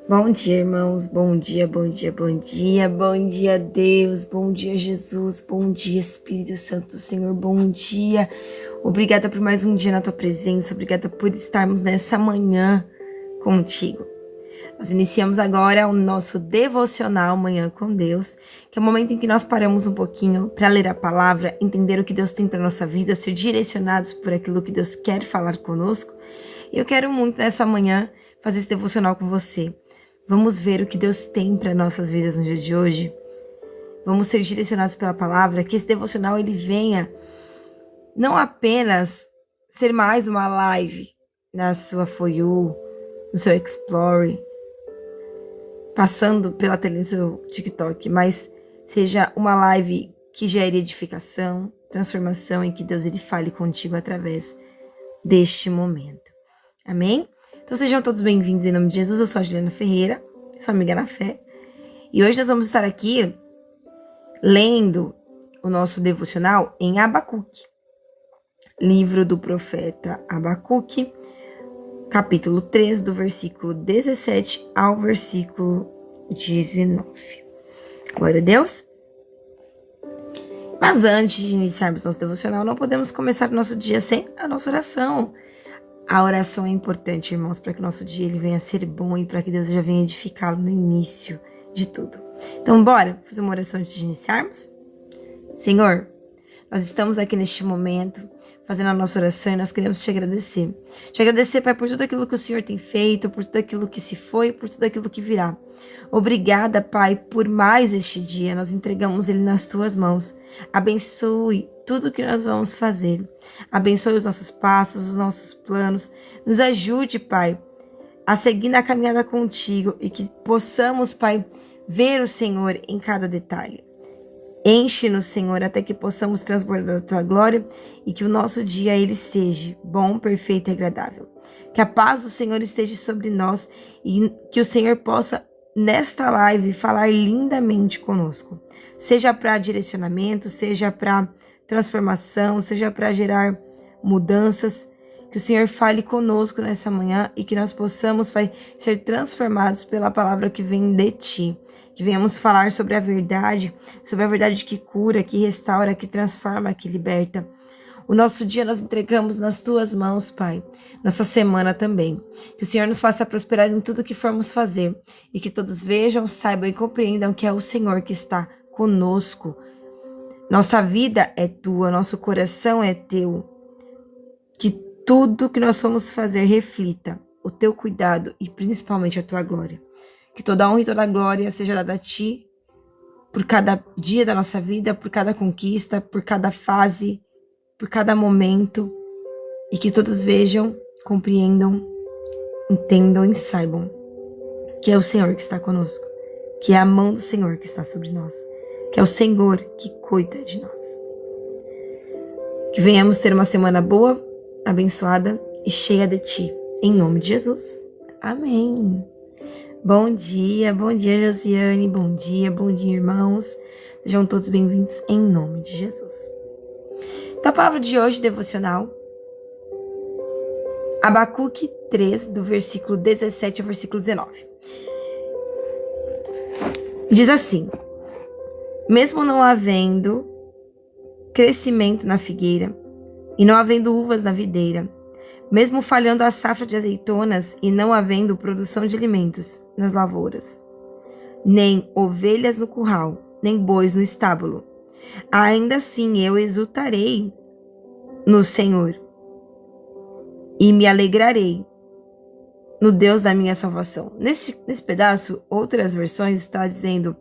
Bom dia, irmãos. Bom dia, bom dia, bom dia. Bom dia, Deus. Bom dia, Jesus. Bom dia, Espírito Santo do Senhor. Bom dia. Obrigada por mais um dia na tua presença. Obrigada por estarmos nessa manhã contigo. Nós iniciamos agora o nosso devocional Manhã com Deus, que é o momento em que nós paramos um pouquinho para ler a palavra, entender o que Deus tem para nossa vida, ser direcionados por aquilo que Deus quer falar conosco. E eu quero muito nessa manhã fazer esse devocional com você. Vamos ver o que Deus tem para nossas vidas no dia de hoje. Vamos ser direcionados pela palavra, que esse devocional ele venha não apenas ser mais uma live na sua For You, no seu Explore, passando pela tela do seu TikTok, mas seja uma live que gere edificação, transformação, em que Deus ele fale contigo através deste momento. Amém? Então sejam todos bem-vindos em nome de Jesus. Eu sou a Juliana Ferreira, sua amiga na fé. E hoje nós vamos estar aqui lendo o nosso devocional em Abacuque. Livro do profeta Abacuque, capítulo 3, do versículo 17 ao versículo 19. Glória a Deus. Mas antes de iniciarmos nosso devocional, não podemos começar o nosso dia sem a nossa oração. A oração é importante, irmãos, para que o nosso dia ele venha a ser bom e para que Deus já venha edificá-lo no início de tudo. Então, bora fazer uma oração antes de iniciarmos? Senhor, nós estamos aqui neste momento fazendo a nossa oração e nós queremos te agradecer. Te agradecer, Pai, por tudo aquilo que o Senhor tem feito, por tudo aquilo que se foi, por tudo aquilo que virá. Obrigada, Pai, por mais este dia. Nós entregamos ele nas tuas mãos. Abençoe tudo que nós vamos fazer. Abençoe os nossos passos, os nossos planos. Nos ajude, Pai, a seguir na caminhada contigo e que possamos, Pai, ver o Senhor em cada detalhe. Enche-nos, Senhor, até que possamos transbordar a tua glória e que o nosso dia ele seja bom, perfeito e agradável. Que a paz do Senhor esteja sobre nós e que o Senhor possa, nesta live, falar lindamente conosco. Seja para direcionamento, seja para transformação, seja para gerar mudanças. Que o Senhor fale conosco nessa manhã e que nós possamos, Pai, ser transformados pela palavra que vem de Ti. Que venhamos falar sobre a verdade que cura, que restaura, que transforma, que liberta. O nosso dia nós entregamos nas Tuas mãos, Pai. Nossa semana também. Que o Senhor nos faça prosperar em tudo que formos fazer. E que todos vejam, saibam e compreendam que é o Senhor que está conosco. Nossa vida é Tua, nosso coração é Teu. Que tudo que nós formos fazer reflita o Teu cuidado e principalmente a Tua glória. Que toda honra e toda glória seja dada a Ti por cada dia da nossa vida, por cada conquista, por cada fase, por cada momento. E que todos vejam, compreendam, entendam e saibam que é o Senhor que está conosco. Que é a mão do Senhor que está sobre nós. Que é o Senhor que cuida de nós. Que venhamos ter uma semana boa, abençoada e cheia de Ti. Em nome de Jesus. Amém. Bom dia, Josiane, bom dia, irmãos. Sejam todos bem-vindos em nome de Jesus. Então, a palavra de hoje, devocional, Abacuque 3, do versículo 17 ao versículo 19. Diz assim: mesmo não havendo crescimento na figueira, e não havendo uvas na videira, mesmo falhando a safra de azeitonas e não havendo produção de alimentos nas lavouras, nem ovelhas no curral, nem bois no estábulo, ainda assim eu exultarei no Senhor e me alegrarei no Deus da minha salvação. Nesse pedaço, outras versões está dizendo: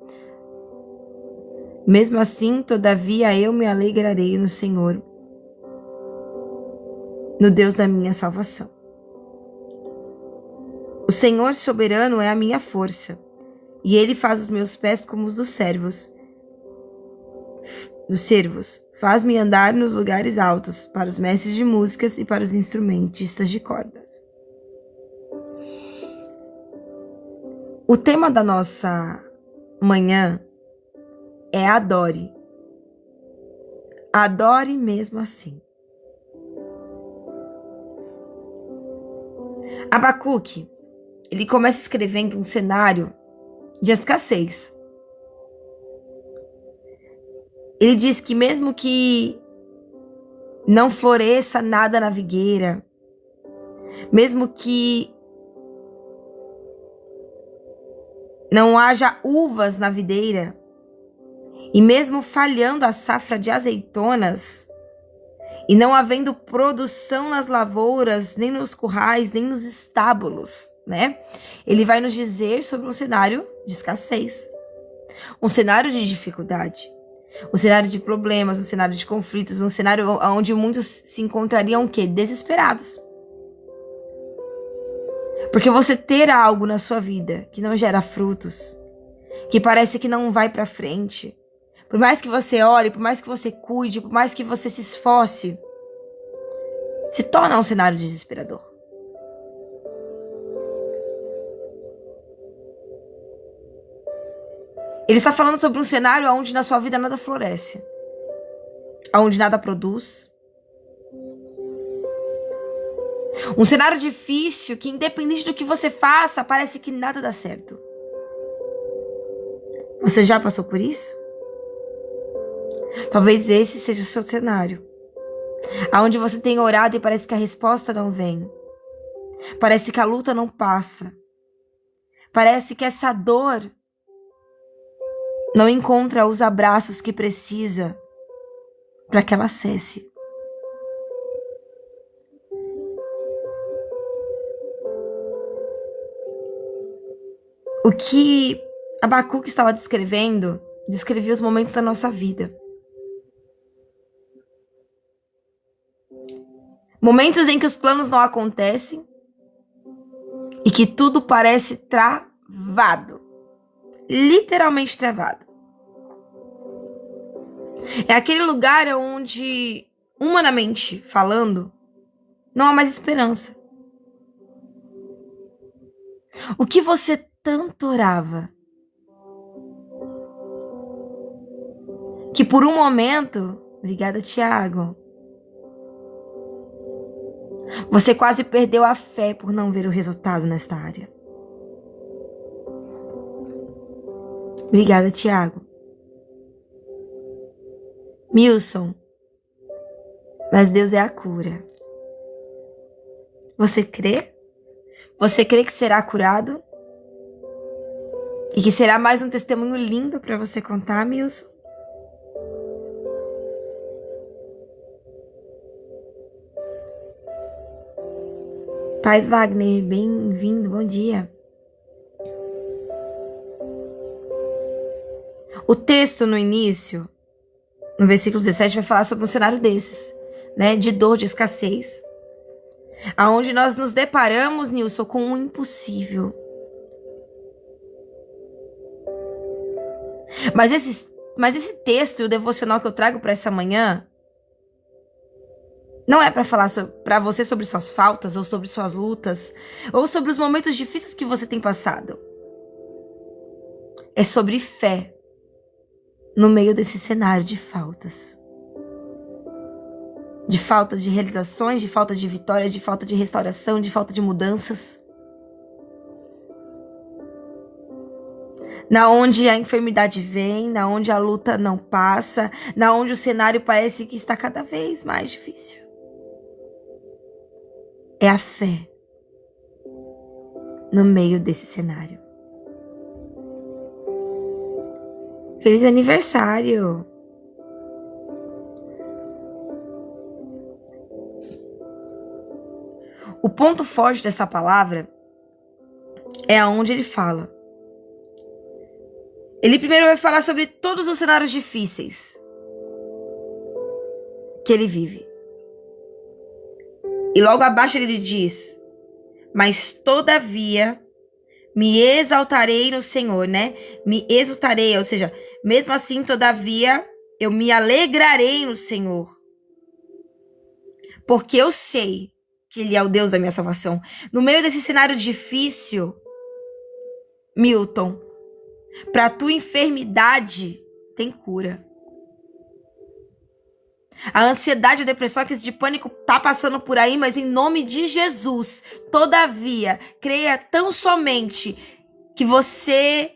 mesmo assim, todavia eu me alegrarei no Senhor, no Deus da minha salvação. O Senhor soberano é a minha força, e Ele faz os meus pés como os dos servos. Faz-me andar nos lugares altos, para os mestres de músicas e para os instrumentistas de cordas. O tema da nossa manhã é adore. Adore mesmo assim. Abacuque, ele começa escrevendo um cenário de escassez. Ele diz que mesmo que não floresça nada na videira, mesmo que não haja uvas na videira, e mesmo falhando a safra de azeitonas, e não havendo produção nas lavouras, nem nos currais, nem nos estábulos, né? Ele vai nos dizer sobre um cenário de escassez, um cenário de dificuldade, um cenário de problemas, um cenário de conflitos, um cenário onde muitos se encontrariam o quê? Desesperados. Porque você ter algo na sua vida que não gera frutos, que parece que não vai para frente, por mais que você ore, por mais que você cuide, por mais que você se esforce, se torna um cenário desesperador. Ele está falando sobre um cenário onde na sua vida nada floresce, onde nada produz. Um cenário difícil que, independente do que você faça, parece que nada dá certo. Você já passou por isso? Talvez esse seja o seu cenário, aonde você tem orado e parece que a resposta não vem. Parece que a luta não passa. Parece que essa dor não encontra os abraços que precisa para que ela cesse. O que Abacuque estava descrevendo, descrevia os momentos da nossa vida. Momentos em que os planos não acontecem e que tudo parece travado. Literalmente travado. É aquele lugar onde, humanamente falando, não há mais esperança. O que você tanto orava, que por um momento, obrigada, Tiago, você quase perdeu a fé por não ver o resultado nesta área. Obrigada, Tiago. Milson, mas Deus é a cura. Você crê? Você crê que será curado? E que será mais um testemunho lindo para você contar, Milson? Paz Wagner, bem-vindo, bom dia. O texto no início, no versículo 17, vai falar sobre um cenário desses, né? De dor, de escassez. Aonde nós nos deparamos, Nilson, com um impossível. Mas esse texto e o devocional que eu trago para essa manhã não é para falar para você sobre suas faltas ou sobre suas lutas ou sobre os momentos difíceis que você tem passado. É sobre fé no meio desse cenário de faltas. De falta de realizações, de falta de vitórias, de falta de restauração, de falta de mudanças. Na onde a enfermidade vem, na onde a luta não passa, na onde o cenário parece que está cada vez mais difícil. É a fé no meio desse cenário. Feliz aniversário! O ponto forte dessa palavra é aonde ele fala. Ele primeiro vai falar sobre todos os cenários difíceis que ele vive. E logo abaixo ele diz: mas todavia me exaltarei no Senhor, né? Me exultarei, ou seja, mesmo assim, todavia, eu me alegrarei no Senhor. Porque eu sei que Ele é o Deus da minha salvação. No meio desse cenário difícil, Milton, para a tua enfermidade tem cura. A ansiedade, a depressão, a crise de pânico tá passando por aí, mas em nome de Jesus, todavia, creia tão somente que você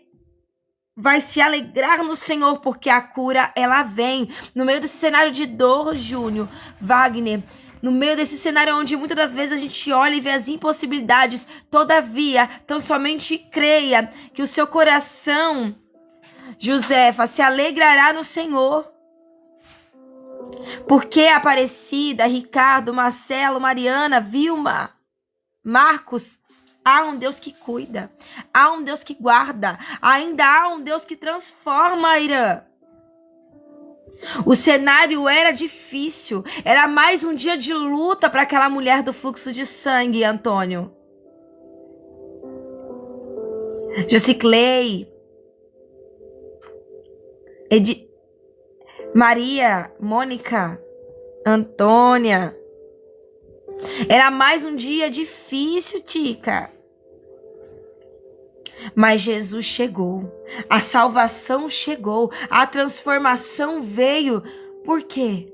vai se alegrar no Senhor, porque a cura, ela vem. No meio desse cenário de dor, Júnior, Wagner, no meio desse cenário onde muitas das vezes a gente olha e vê as impossibilidades, todavia, tão somente creia que o seu coração, Josefa, se alegrará no Senhor. Porque Aparecida, Ricardo, Marcelo, Mariana, Vilma, Marcos, há um Deus que cuida, há um Deus que guarda, ainda há um Deus que transforma, Irã. O cenário era difícil, era mais um dia de luta para aquela mulher do fluxo de sangue, Antônio. Jociclei, Maria, Mônica, Antônia. Era mais um dia difícil, Tica. Mas Jesus chegou, a salvação chegou, a transformação veio. Por quê?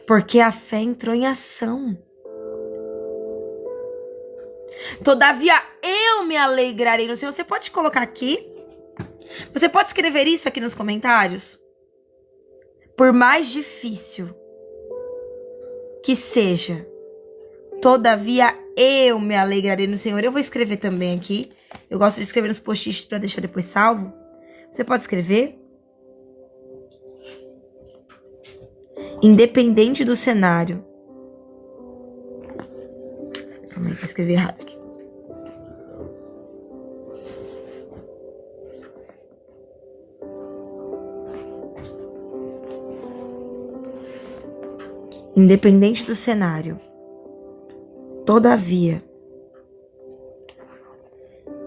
Porque a fé entrou em ação. Todavia eu me alegrarei no Senhor. Você pode colocar aqui? Você pode escrever isso aqui nos comentários? Por mais difícil que seja, todavia eu me alegrarei no Senhor. Eu vou escrever também aqui. Eu gosto de escrever nos post-its para deixar depois salvo. Você pode escrever? Independente do cenário. Calma aí, vou escrever errado aqui. Independente do cenário, todavia,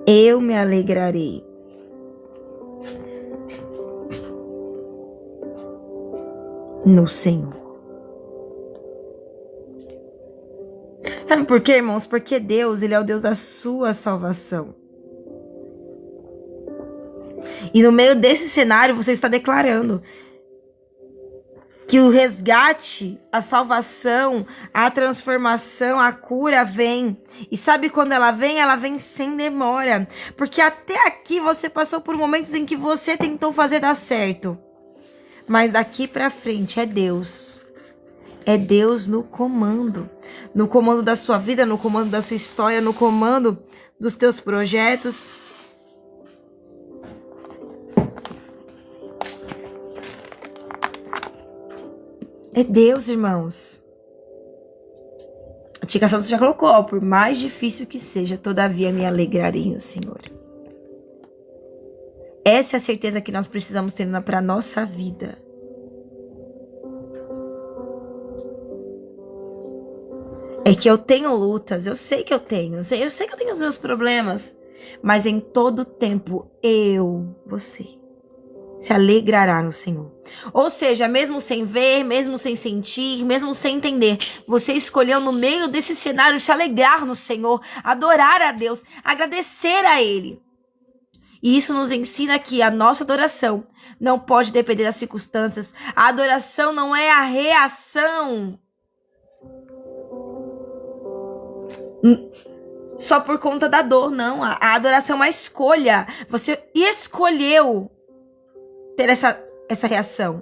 eu me alegrarei no Senhor. Sabe por quê, irmãos? Porque Deus, Ele é o Deus da sua salvação. E no meio desse cenário, você está declarando que o resgate, a salvação, a transformação, a cura vem. E sabe quando ela vem? Ela vem sem demora. Porque até aqui você passou por momentos em que você tentou fazer dar certo. Mas daqui pra frente é Deus. É Deus no comando. No comando da sua vida, no comando da sua história, no comando dos teus projetos. É Deus, irmãos. A Tica Santos já colocou, ó, por mais difícil que seja, todavia me alegrarei no Senhor. Essa é a certeza que nós precisamos ter para a nossa vida. É que eu tenho lutas, eu sei que eu tenho, eu sei que eu tenho os meus problemas, mas em todo tempo você se alegrará no Senhor. Ou seja, mesmo sem ver, mesmo sem sentir, mesmo sem entender, você escolheu no meio desse cenário se alegrar no Senhor, adorar a Deus, agradecer a Ele. E isso nos ensina que a nossa adoração não pode depender das circunstâncias. A adoração não é a reação só por conta da dor, não. A adoração é uma escolha. Você escolheu ter essa reação.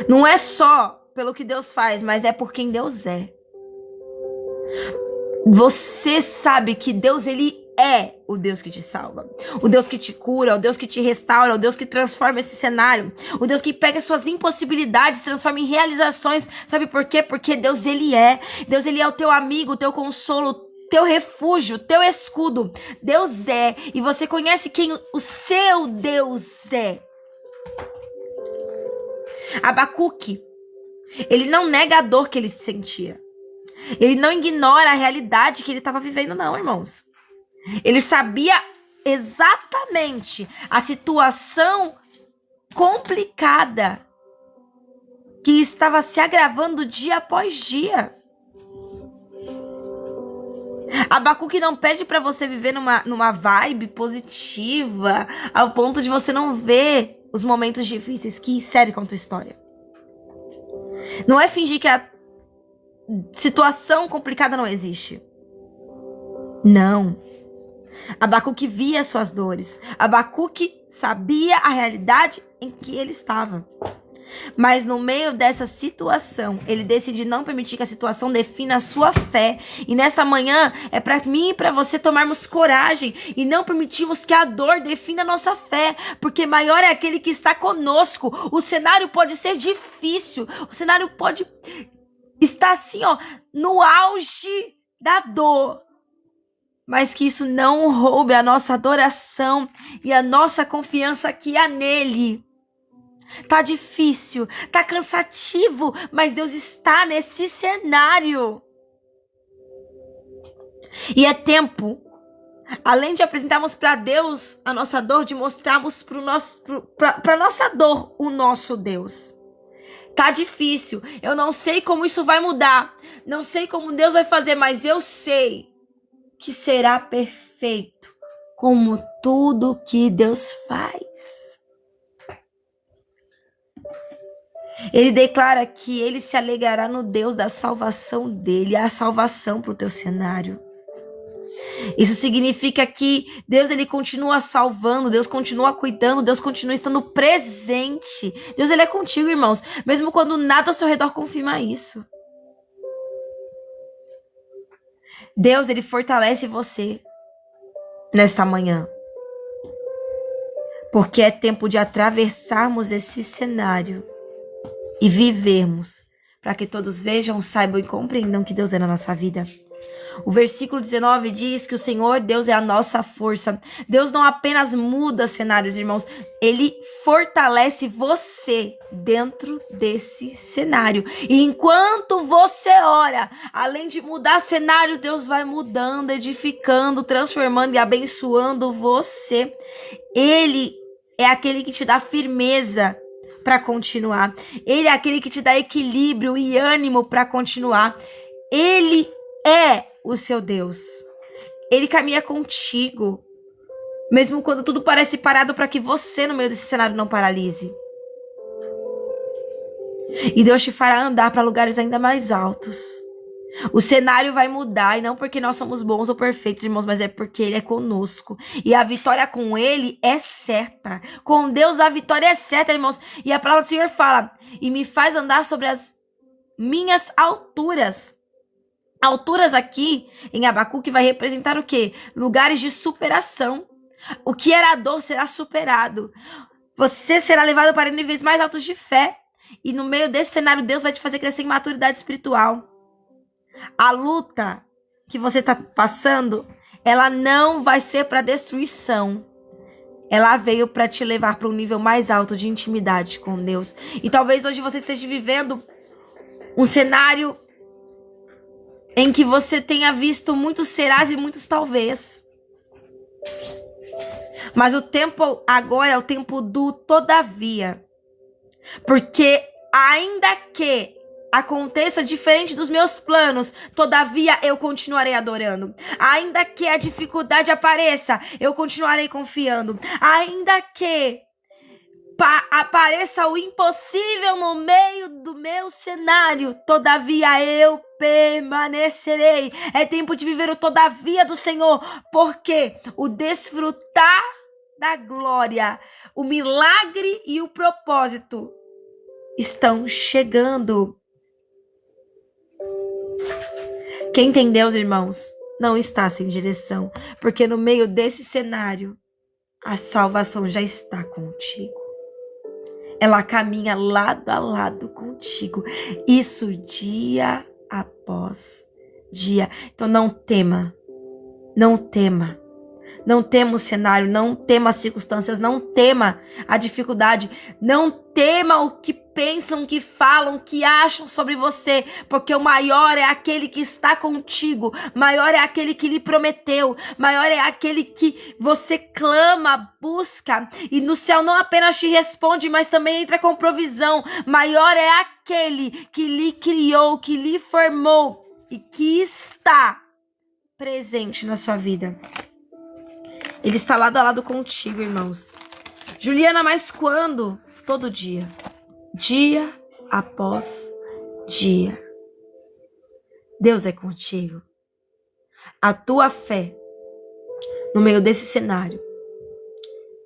Não é só pelo que Deus faz, mas é por quem Deus é. Você sabe que Deus, Ele é o Deus que te salva, o Deus que te cura, o Deus que te restaura, o Deus que transforma esse cenário, o Deus que pega suas impossibilidades e transforma em realizações. Sabe por quê? Porque Deus, Ele é. Deus, Ele é o teu amigo, o teu consolo, teu refúgio, teu escudo. Deus é. E você conhece quem o seu Deus é. Abacuque, ele não nega a dor que ele sentia. Ele não ignora a realidade que ele estava vivendo, não, irmãos. Ele sabia exatamente a situação complicada que estava se agravando dia após dia. Abacuque não pede para você viver numa vibe positiva, ao ponto de você não ver os momentos difíceis que cercam a tua história. Não é fingir que a situação complicada não existe. Não. Abacuque via as suas dores. Abacuque sabia a realidade em que ele estava. Mas no meio dessa situação, ele decide não permitir que a situação defina a sua fé. E nesta manhã, é para mim e para você tomarmos coragem e não permitirmos que a dor defina a nossa fé. Porque maior é aquele que está conosco. O cenário pode ser difícil. O cenário pode estar assim, ó, no auge da dor. Mas que isso não roube a nossa adoração e a nossa confiança que há nele. Tá difícil, tá cansativo, mas Deus está nesse cenário. E é tempo, além de apresentarmos para Deus a nossa dor, de mostrarmos para nossa dor o nosso Deus. Tá difícil, eu não sei como isso vai mudar, não sei como Deus vai fazer, mas eu sei que será perfeito, como tudo que Deus faz. Ele declara que ele se alegrará no Deus da salvação dele, a salvação para o teu cenário. Isso significa que Deus ele continua salvando, Deus continua cuidando, Deus continua estando presente. Deus ele é contigo, irmãos, mesmo quando nada ao seu redor confirma isso. Deus ele fortalece você nesta manhã. Porque é tempo de atravessarmos esse cenário e vivermos, para que todos vejam, saibam e compreendam que Deus é na nossa vida. O versículo 19 diz que o Senhor, Deus é a nossa força. Deus não apenas muda cenários, irmãos, Ele fortalece você dentro desse cenário. E enquanto você ora, além de mudar cenários, Deus vai mudando, edificando, transformando e abençoando você. Ele é aquele que te dá firmeza para continuar. Ele é aquele que te dá equilíbrio e ânimo para continuar. Ele é o seu Deus. Ele caminha contigo, mesmo quando tudo parece parado, para que você no meio desse cenário não paralise. E Deus te fará andar para lugares ainda mais altos. O cenário vai mudar, e não porque nós somos bons ou perfeitos, irmãos, mas é porque Ele é conosco. E a vitória com Ele é certa. Com Deus a vitória é certa, irmãos. E a palavra do Senhor fala: e me faz andar sobre as minhas alturas. Alturas aqui em Abacuque vai representar o quê? Lugares de superação. O que era dor será superado. Você será levado para níveis mais altos de fé. E no meio desse cenário, Deus vai te fazer crescer em maturidade espiritual. A luta que você está passando, ela não vai ser para destruição. Ela veio para te levar para um nível mais alto de intimidade com Deus. E talvez hoje você esteja vivendo um cenário em que você tenha visto muitos serás e muitos talvez. Mas o tempo agora é o tempo do todavia. Porque ainda que aconteça diferente dos meus planos, todavia eu continuarei adorando. Ainda que a dificuldade apareça, eu continuarei confiando. Ainda que apareça o impossível no meio do meu cenário, todavia eu permanecerei. É tempo de viver o todavia do Senhor, porque o desfrutar da glória, o milagre e o propósito estão chegando. Quem tem Deus, irmãos, não está sem direção, porque no meio desse cenário, a salvação já está contigo. Ela caminha lado a lado contigo. Isso dia após dia. Então não tema, não tema. Não tema o cenário, não tema as circunstâncias, não tema a dificuldade, não tema o que pensam, que falam, que acham sobre você, porque o maior é aquele que está contigo, maior é aquele que lhe prometeu, maior é aquele que você clama, busca, e no céu não apenas te responde, mas também entra com provisão. Maior é aquele que lhe criou, que lhe formou e que está presente na sua vida. Ele está lado a lado contigo, irmãos. Juliana, mas quando? Todo dia. Dia após dia. Deus é contigo. A tua fé no meio desse cenário,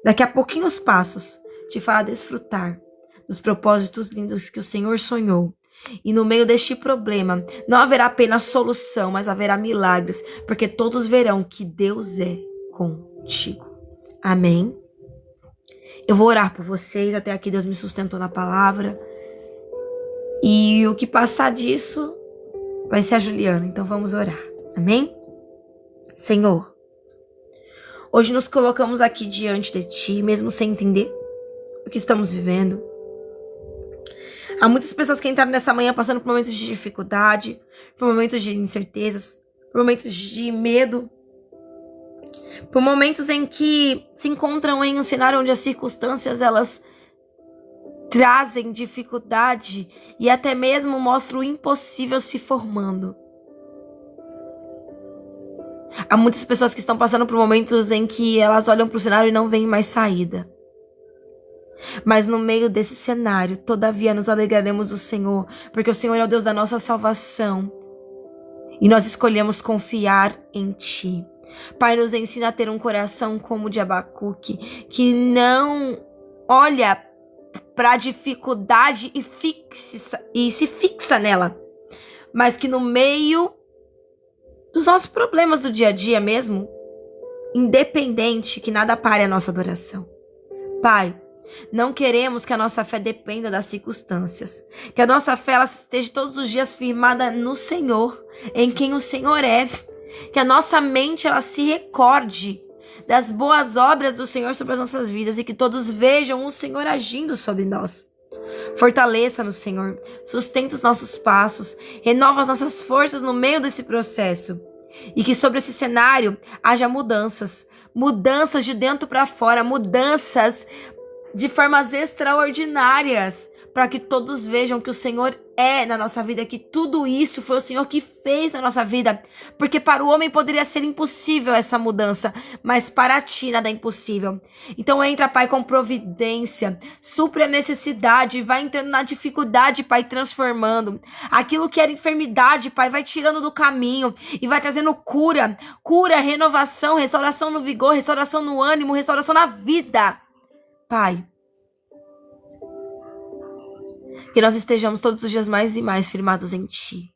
daqui a pouquinhos passos, te fará desfrutar dos propósitos lindos que o Senhor sonhou. E no meio deste problema, não haverá apenas solução, mas haverá milagres, porque todos verão que Deus é contigo. Amém? Eu vou orar por vocês, até aqui Deus me sustentou na palavra. E o que passar disso vai ser a Juliana, então vamos orar. Amém? Senhor, hoje nos colocamos aqui diante de Ti, mesmo sem entender o que estamos vivendo. Há muitas pessoas que entraram nessa manhã passando por momentos de dificuldade, por momentos de incertezas, por momentos de medo, por momentos em que se encontram em um cenário onde as circunstâncias elas trazem dificuldade e até mesmo mostram o impossível se formando. Há muitas pessoas que estão passando por momentos em que elas olham para o cenário e não veem mais saída. Mas no meio desse cenário, todavia nos alegraremos do Senhor, porque o Senhor é o Deus da nossa salvação. E nós escolhemos confiar em Ti. Pai, nos ensina a ter um coração como o de Abacuque, que não olha para a dificuldade e se fixa nela, mas que no meio dos nossos problemas do dia a dia mesmo, independente, que nada pare a nossa adoração. Pai, não queremos que a nossa fé dependa das circunstâncias. Que a nossa fé ela esteja todos os dias firmada no Senhor, em quem o Senhor é. Que a nossa mente ela se recorde das boas obras do Senhor sobre as nossas vidas e que todos vejam o Senhor agindo sobre nós. Fortaleça-nos, Senhor. Sustenta os nossos passos. Renova as nossas forças no meio desse processo. E que sobre esse cenário haja mudanças. Mudanças de dentro para fora. Mudanças de formas extraordinárias, para que todos vejam que o Senhor é na nossa vida, que tudo isso foi o Senhor que fez na nossa vida, porque para o homem poderia ser impossível essa mudança, mas para Ti nada é impossível. Então entra, Pai, com providência, supre a necessidade, vai entrando na dificuldade, Pai, transformando. Aquilo que era enfermidade, Pai, vai tirando do caminho e vai trazendo cura, renovação, restauração no vigor, restauração no ânimo, restauração na vida. Pai, que nós estejamos todos os dias mais e mais firmados em Ti.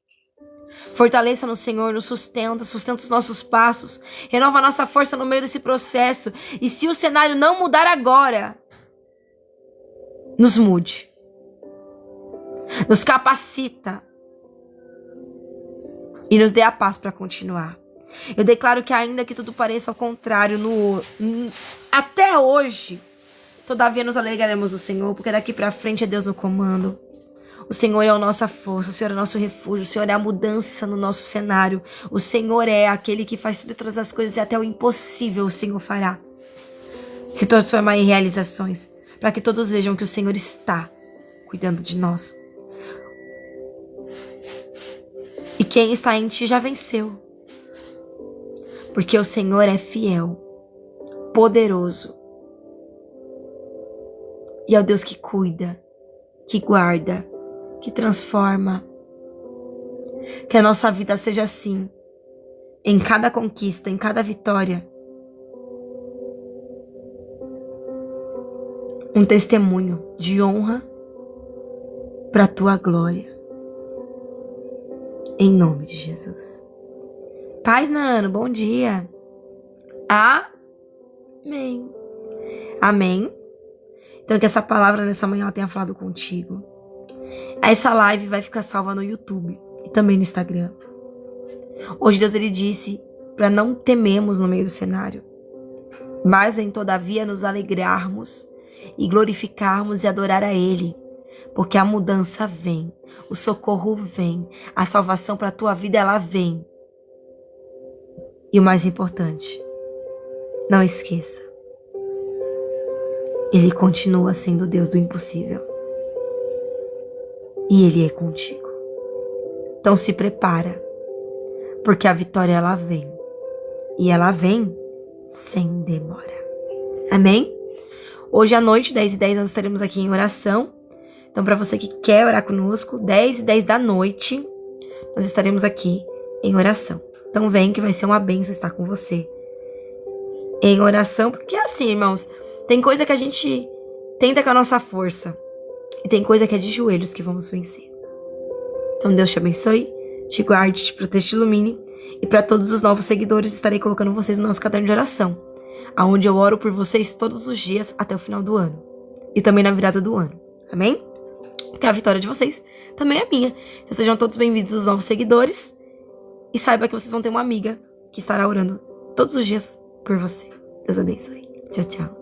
Fortaleça-nos, Senhor, nos sustenta os nossos passos, renova a nossa força no meio desse processo. E se o cenário não mudar agora, nos mude, nos capacita e nos dê a paz para continuar. Eu declaro que ainda que tudo pareça ao contrário, até hoje, todavia nos alegraremos do Senhor, porque daqui para frente é Deus no comando. O Senhor é a nossa força, o Senhor é o nosso refúgio, o Senhor é a mudança no nosso cenário. O Senhor é aquele que faz tudo e todas as coisas e até o impossível o Senhor fará se transformar em realizações, para que todos vejam que o Senhor está cuidando de nós. E quem está em Ti já venceu, porque o Senhor é fiel, poderoso, e é o Deus que cuida, que guarda, que transforma. Que a nossa vida seja assim, em cada conquista, em cada vitória. Um testemunho de honra para a Tua glória. Em nome de Jesus. Paz, Nano, bom dia. Amém. Amém. Então que essa palavra nessa manhã ela tenha falado contigo. Essa live vai ficar salva no YouTube e também no Instagram. Hoje Deus ele disse para não tememos no meio do cenário, mas em todavia nos alegrarmos e glorificarmos e adorar a Ele, porque a mudança vem, o socorro vem, a salvação para a tua vida ela vem. E o mais importante, não esqueça, Ele continua sendo o Deus do impossível. E Ele é contigo. Então se prepara, porque a vitória ela vem. e ela vem sem demora. Amém? Hoje à noite, 10h10, nós estaremos aqui em oração. Então, para você que quer orar conosco, 10h10 da noite, nós estaremos aqui em oração. Então, vem que vai ser uma bênção estar com você em oração. Porque assim, irmãos, tem coisa que a gente tenta com a nossa força. E tem coisa que é de joelhos que vamos vencer. Então, Deus te abençoe, te guarde, te proteja, te ilumine. E para todos os novos seguidores, estarei colocando vocês no nosso caderno de oração, onde eu oro por vocês todos os dias até o final do ano. E também na virada do ano. Amém? Porque a vitória de vocês também é minha. Então sejam todos bem-vindos os novos seguidores. E saiba que vocês vão ter uma amiga que estará orando todos os dias por você. Deus abençoe. Tchau, tchau.